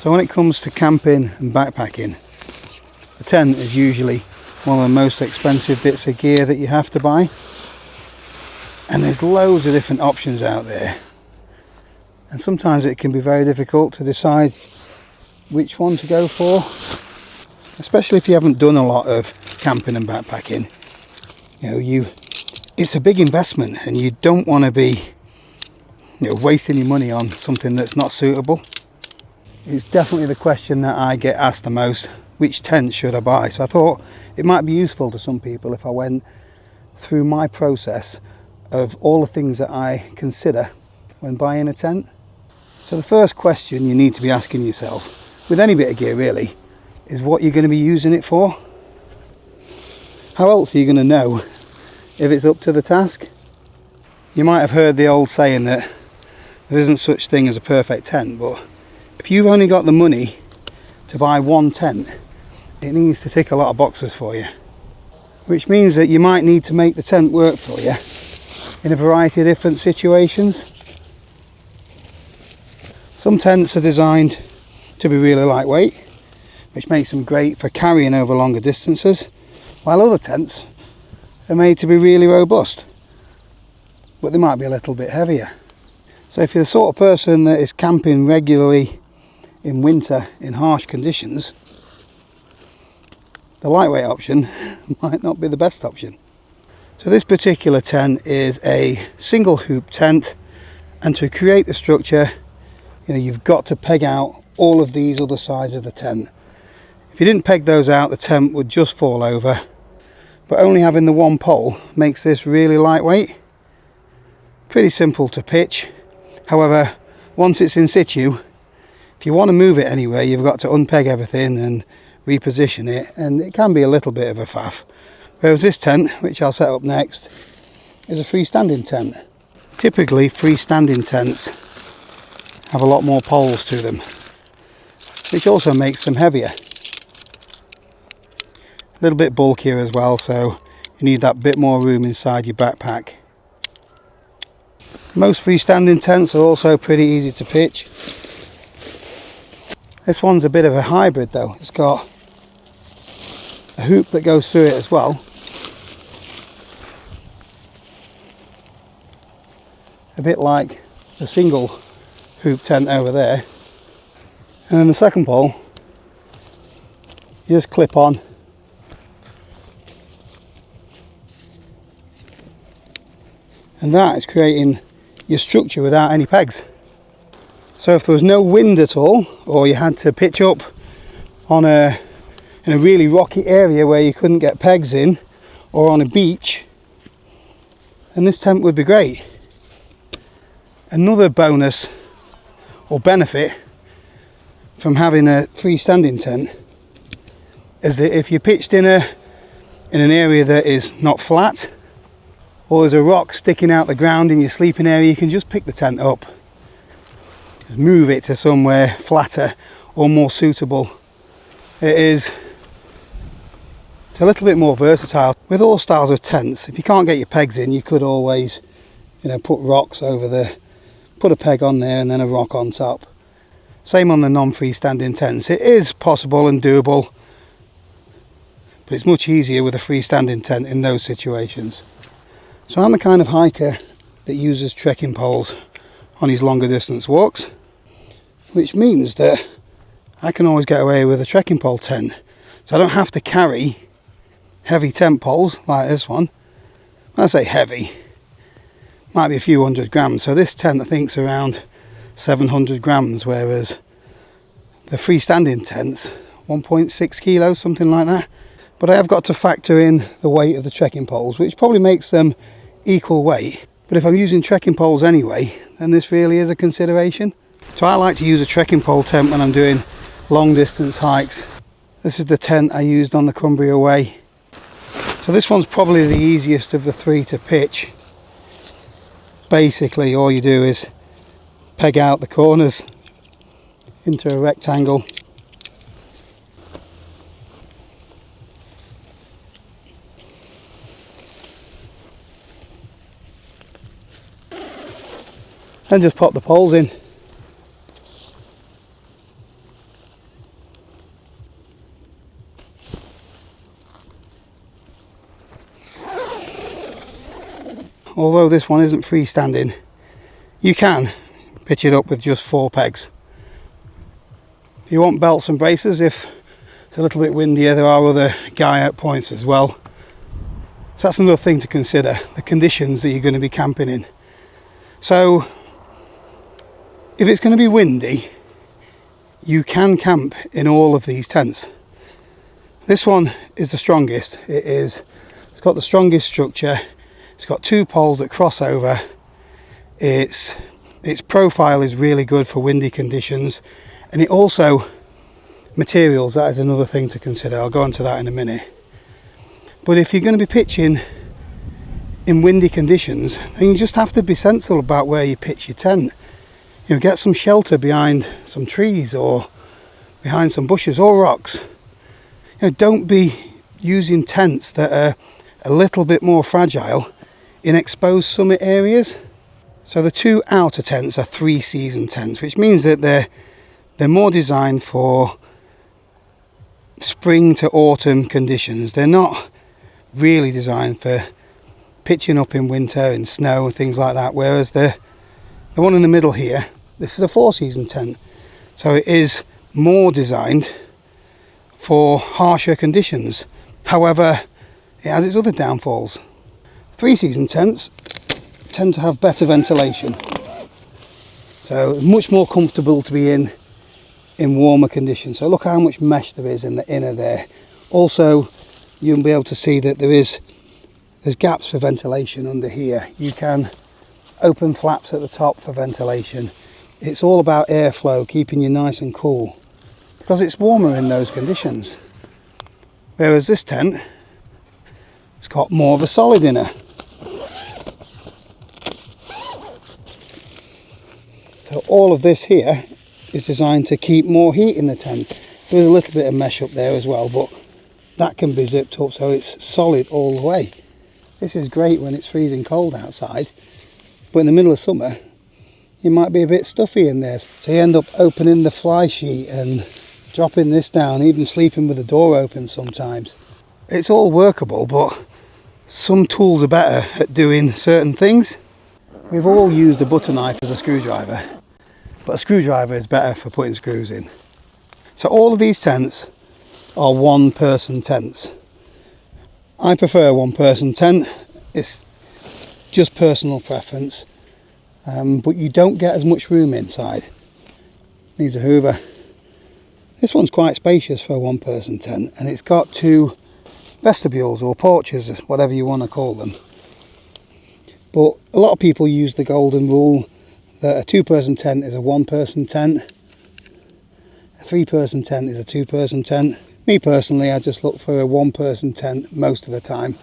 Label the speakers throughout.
Speaker 1: So when it comes to camping and backpacking, a tent is usually one of the most expensive bits of gear that you have to buy. And there's loads of different options out there. And sometimes it can be very difficult to decide which one to go for. Especially if you haven't done a lot of camping and backpacking. It's a big investment and you don't want to be wasting your money on something that's not suitable. It's definitely the question that I get asked the most: which tent should I buy? So I thought it might be useful to some people if I went through my process of all the things that I consider when buying a tent. So the first question you need to be asking yourself, with any bit of gear really, is what you're going to be using it for. How else are you going to know if it's up to the task? You might have heard the old saying that there isn't such thing as a perfect tent, but if you've only got the money to buy one tent, it needs to tick a lot of boxes for you. Which means that you might need to make the tent work for you in a variety of different situations. Some tents are designed to be really lightweight, which makes them great for carrying over longer distances, while other tents are made to be really robust, but they might be a little bit heavier. So if you're the sort of person that is camping regularly in winter in harsh conditions, the lightweight option might not be the best option. So this particular tent is a single hoop tent, and to create the structure, you've got to peg out all of these other sides of the tent. If you didn't peg those out, the tent would just fall over. But only having the one pole makes this really lightweight. Pretty simple to pitch. However, once it's in situ, if you want to move it anywhere, you've got to unpeg everything and reposition it, and it can be a little bit of a faff. Whereas this tent, which I'll set up next, is a freestanding tent. Typically freestanding tents have a lot more poles to them, which also makes them heavier. A little bit bulkier as well, so you need that bit more room inside your backpack. Most freestanding tents are also pretty easy to pitch. This one's a bit of a hybrid though. It's got a hoop that goes through it as well. A bit like the single hoop tent over there. And then the second pole, you just clip on. And that is creating your structure without any pegs. So if there was no wind at all, or you had to pitch up in a really rocky area where you couldn't get pegs in, or on a beach, then this tent would be great. Another bonus or benefit from having a freestanding tent is that if you're pitched in an area that is not flat, or there's a rock sticking out the ground in your sleeping area, you can just pick the tent up, just move it to somewhere flatter or more suitable. It's a little bit more versatile. With all styles of tents, if you can't get your pegs in, you could always put rocks over put a peg on there and then a rock on top. Same on the non-freestanding tents. It is possible and doable, but it's much easier with a freestanding tent in those situations. So I'm the kind of hiker that uses trekking poles on his longer distance walks, which means that I can always get away with a trekking pole tent. So I don't have to carry heavy tent poles like this one. When I say heavy, might be a few hundred grams. So this tent I think is around 700 grams, whereas the freestanding tent's 1.6 kilos, something like that. But I have got to factor in the weight of the trekking poles, which probably makes them equal weight. But if I'm using trekking poles anyway, then this really is a consideration. So I like to use a trekking pole tent when I'm doing long distance hikes. This is the tent I used on the Cumbria Way. So this one's probably the easiest of the three to pitch. Basically all you do is peg out the corners into a rectangle. And just pop the poles in. although this one isn't freestanding, you can pitch it up with just 4 pegs. If you want belts and braces, if it's a little bit windier, there are other guy out points as well. So that's another thing to consider, the conditions that you're going to be camping in. So if it's going to be windy, you can camp in all of these tents. This one is the strongest. It's got the strongest structure. It's got 2 poles that cross over. Its profile is really good for windy conditions, and it also materials, that is another thing to consider. I'll go into that in a minute. But if you're going to be pitching in windy conditions, then you just have to be sensible about where you pitch your tent. You know, get some shelter behind some trees or behind some bushes or rocks. You know, don't be using tents that are a little bit more fragile in exposed summit areas. So the 2 outer tents are 3-season tents, which means that they're more designed for spring to autumn conditions. They're not really designed for pitching up in winter and snow and things like that, whereas the one in the middle here, this is a 4-season tent, so it is more designed for harsher conditions. However, it has its other downfalls. 3-season tents tend to have better ventilation, so much more comfortable to be in warmer conditions. So look how much mesh there is in the inner there. Also, you'll be able to see that there's gaps for ventilation under here. You can open flaps at the top for ventilation. It's all about airflow, keeping you nice and cool, because it's warmer in those conditions. Whereas this tent, it's got more of a solid inner. So all of this here is designed to keep more heat in the tent. There's a little bit of mesh up there as well, but that can be zipped up so it's solid all the way. This is great when it's freezing cold outside, but in the middle of summer you might be a bit stuffy in there, so you end up opening the fly sheet and dropping this down, even sleeping with the door open sometimes. It's all workable, but some tools are better at doing certain things. We've all used a butter knife as a screwdriver, but a screwdriver is better for putting screws in. So all of these tents are 1-person tents. I prefer a 1-person tent. It's just personal preference, but you don't get as much room inside. Needs a hoover. This one's quite spacious for a 1-person tent, and it's got 2 vestibules or porches, whatever you want to call them. But a lot of people use the golden rule that a 2-person tent is a 1-person tent, a 3-person tent is a 2-person tent. Me personally, I just look for a 1-person tent most of the time,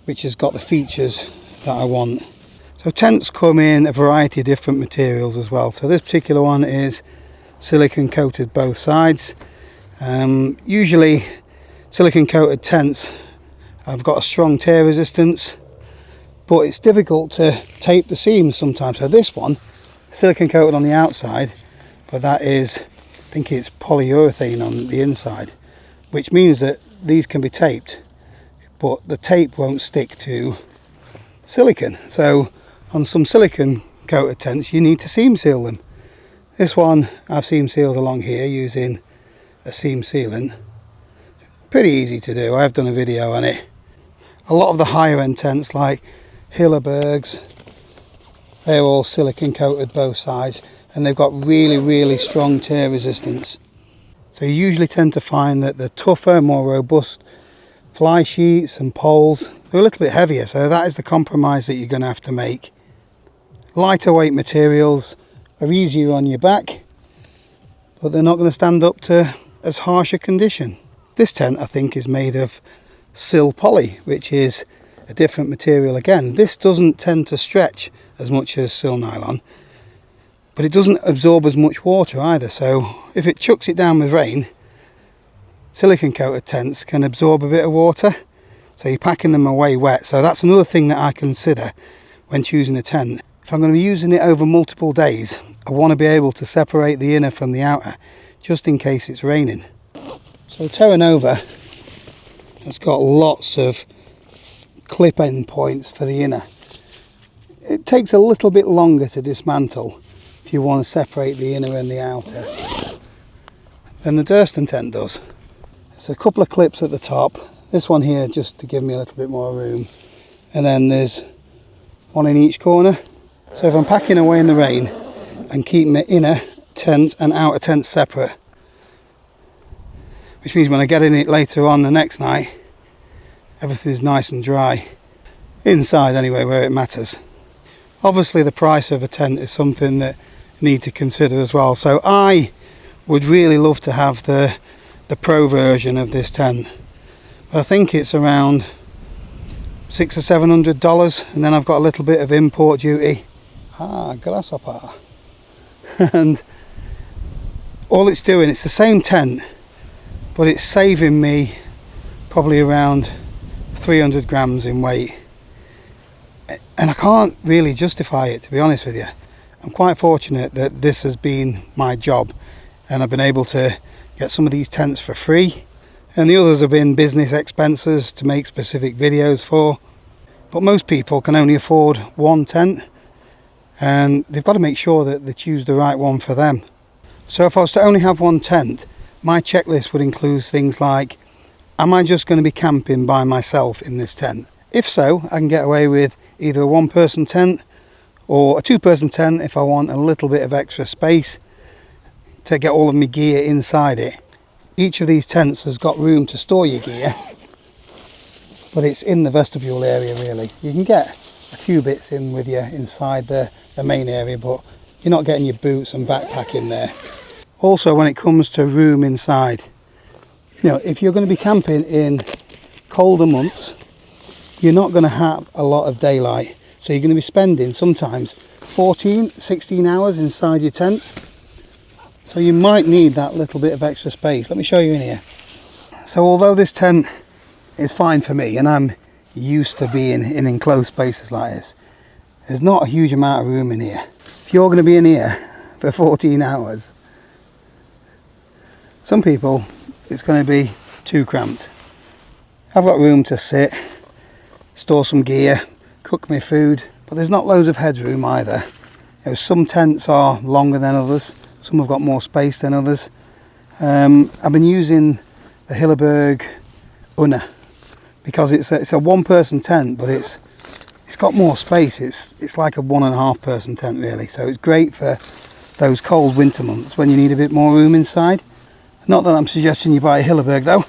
Speaker 1: which has got the features that I want. So tents come in a variety of different materials as well. So this particular one is silicone coated both sides. Usually silicone coated tents have got a strong tear resistance, but it's difficult to tape the seams sometimes. So this one, silicone coated on the outside, but that is, I think it's polyurethane on the inside, which means that these can be taped, but the tape won't stick to silicone. So on some silicone coated tents you need to seam seal them. This one I've seam sealed along here using a seam sealant. Pretty easy to do, I've done a video on it. A lot of the higher end tents like Hillebergs, they're all silicone coated both sides, and they've got really strong tear resistance. So you usually tend to find that the tougher, more robust fly sheets and poles, they're a little bit heavier, so that is the compromise that you're going to have to make. Lighter weight materials are easier on your back, but they're not going to stand up to as harsh a condition. This tent I think is made of Sil Poly, which is a different material again. This doesn't tend to stretch as much as Sil Nylon, but it doesn't absorb as much water either, so if it chucks it down with rain, silicone coated tents can absorb a bit of water, so you're packing them away wet. So that's another thing that I consider when choosing a tent. If I'm going to be using it over multiple days, I want to be able to separate the inner from the outer, just in case it's raining. So Terra Nova has got lots of clip end points for the inner. It takes a little bit longer to dismantle if you want to separate the inner and the outer than the Durston tent does. It's a couple of clips at the top. This one here just to give me a little bit more room, and then there's one in each corner. So if I'm packing away in the rain and keep my inner tent and outer tent separate, which means when I get in it later on the next night, everything's nice and dry. Inside anyway, where it matters. Obviously the price of a tent is something that you need to consider as well. So I would really love to have the pro version of this tent. But I think it's around $600 or $700, and then I've got a little bit of import duty. Grasshopper. And all it's doing, it's the same tent, but it's saving me probably around 300 grams in weight. And I can't really justify it, to be honest with you. I'm quite fortunate that this has been my job, and I've been able to get some of these tents for free, and the others have been business expenses to make specific videos for. But most people can only afford one tent, and they've got to make sure that they choose the right one for them. So if I was to only have one tent, my checklist would include things like, am I just going to be camping by myself in this tent? If so, I can get away with either a one-person tent or a two-person tent if I want a little bit of extra space to get all of my gear inside it. Each of these tents has got room to store your gear, but it's in the vestibule area really. You can get a few bits in with you inside the main area, but you're not getting your boots and backpack in there. Also, when it comes to room inside, you know, if you're going to be camping in colder months, you're not going to have a lot of daylight. So you're going to be spending sometimes 14, 16 hours inside your tent. So you might need that little bit of extra space. Let me show you in here. So although this tent is fine for me, and I'm used to being in enclosed spaces like this, there's not a huge amount of room in here. If you're going to be in here for 14 hours, some people, it's going to be too cramped. I've got room to sit, store some gear, cook my food, but there's not loads of headroom either. You know, some tents are longer than others, some have got more space than others. I've been using the Hilleberg Unna because it's a one-person tent, but it's got more space. It's like a 1.5 person tent really, so it's great for those cold winter months when you need a bit more room inside. Not that I'm suggesting you buy a Hilleberg though,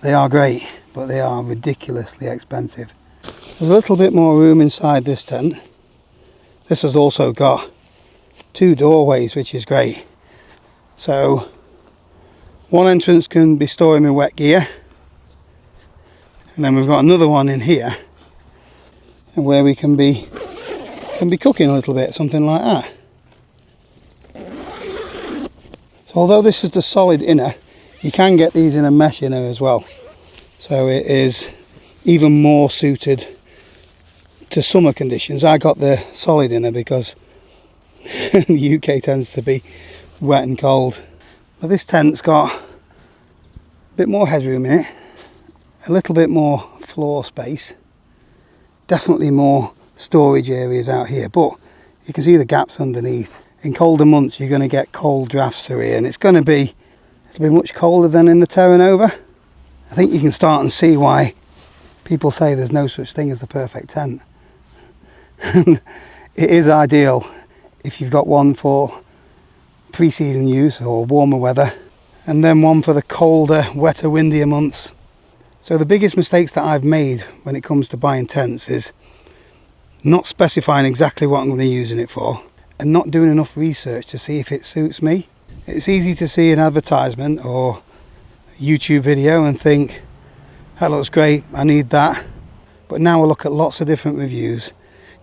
Speaker 1: they are great, but they are ridiculously expensive. There's a little bit more room inside this tent. This has also got 2 doorways, which is great. So one entrance can be storing my wet gear, and then we've got another one in here where we can be cooking a little bit, something like that. So although this is the solid inner, you can get these in a mesh inner as well. So it is even more suited to summer conditions. I got the solid inner because the UK tends to be wet and cold. But this tent's got a bit more headroom in it, a little bit more floor space, definitely more storage areas out here, but you can see the gaps underneath. In colder months you're going to get cold drafts through here, and it'll be much colder than in the Terra Nova. I think you can start and see why people say there's no such thing as the perfect tent. It is ideal if you've got one for pre-season use or warmer weather, and then one for the colder, wetter, windier months. So the biggest mistakes that I've made when it comes to buying tents is not specifying exactly what I'm going to be using it for, and not doing enough research to see if it suits me. It's easy to see an advertisement or a YouTube video and think, that looks great, I need that. But now I look at lots of different reviews,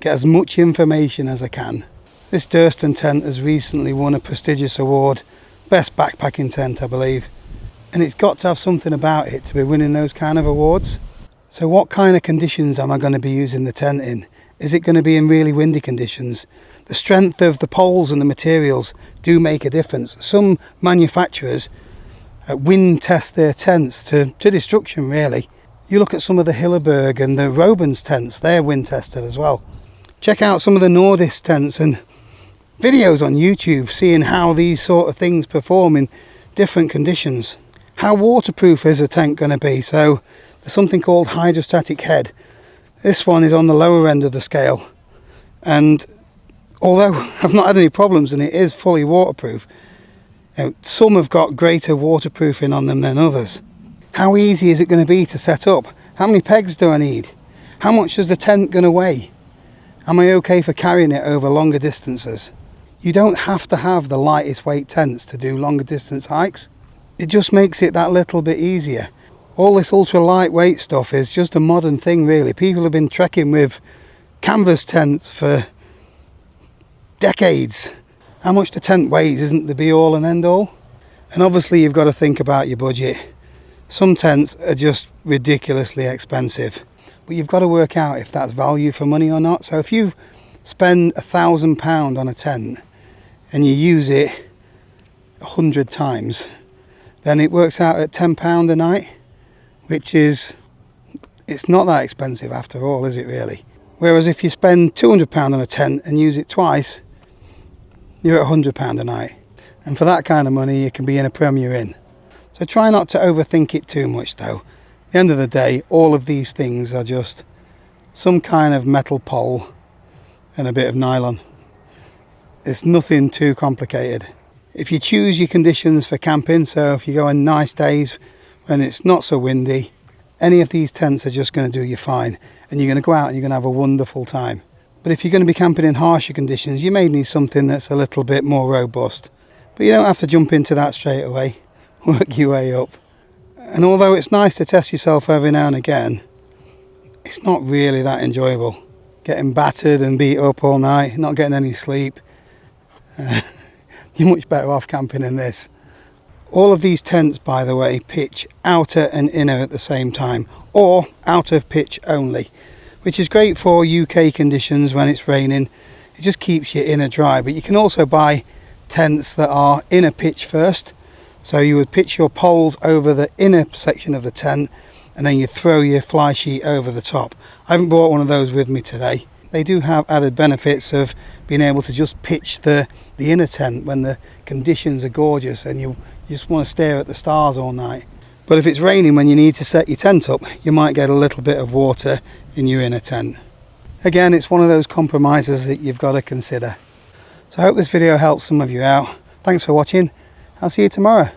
Speaker 1: get as much information as I can. This Durston tent has recently won a prestigious award, best backpacking tent I believe, and it's got to have something about it to be winning those kind of awards. So what kind of conditions am I going to be using the tent in? Is it going to be in really windy conditions? The strength of the poles and the materials do make a difference. Some manufacturers wind test their tents to destruction really. You look at some of the Hilleberg and the Robins tents, they're wind tested as well. Check out some of the Nordis tents and videos on YouTube, seeing how these sort of things perform in different conditions. How waterproof is a tent going to be? So there's something called hydrostatic head. This one is on the lower end of the scale, and although I've not had any problems and it is fully waterproof, some have got greater waterproofing on them than others. How easy is it going to be to set up? How many pegs do I need? How much is the tent going to weigh? Am I okay for carrying it over longer distances? You don't have to have the lightest weight tents to do longer distance hikes. It just makes it that little bit easier. All this ultra lightweight stuff is just a modern thing really. People have been trekking with canvas tents for decades. How much the tent weighs isn't the be all and end all. And obviously you've got to think about your budget. Some tents are just ridiculously expensive, but you've got to work out if that's value for money or not. So if you spend £1,000 on a tent and you use it 100 times, then it works out at £10 a night, which is, it's not that expensive after all, is it really? Whereas if you spend £200 on a tent and use it twice, you're at £100 a night. And for that kind of money, you can be in a Premier Inn. So try not to overthink it too much though. At the end of the day, all of these things are just some kind of metal pole and a bit of nylon. It's nothing too complicated. If you choose your conditions for camping, so if you go on nice days when it's not so windy, any of these tents are just going to do you fine, and you're going to go out and you're going to have a wonderful time. But if you're going to be camping in harsher conditions, you may need something that's a little bit more robust. But you don't have to jump into that straight away. Work your way up. And although it's nice to test yourself every now and again, it's not really that enjoyable. Getting battered and beat up all night, not getting any sleep. You're much better off camping in this. All of these tents, by the way, pitch outer and inner at the same time, or outer pitch only, which is great for UK conditions when it's raining. It just keeps your inner dry. But you can also buy tents that are inner pitch first. So you would pitch your poles over the inner section of the tent, and then you throw your fly sheet over the top. I haven't brought one of those with me today. They do have added benefits of being able to just pitch the inner tent when the conditions are gorgeous and you just want to stare at the stars all night. But if it's raining when you need to set your tent up, you might get a little bit of water in your inner tent. Again, it's one of those compromises that you've got to consider. So I hope this video helps some of you out. Thanks for watching. I'll see you tomorrow.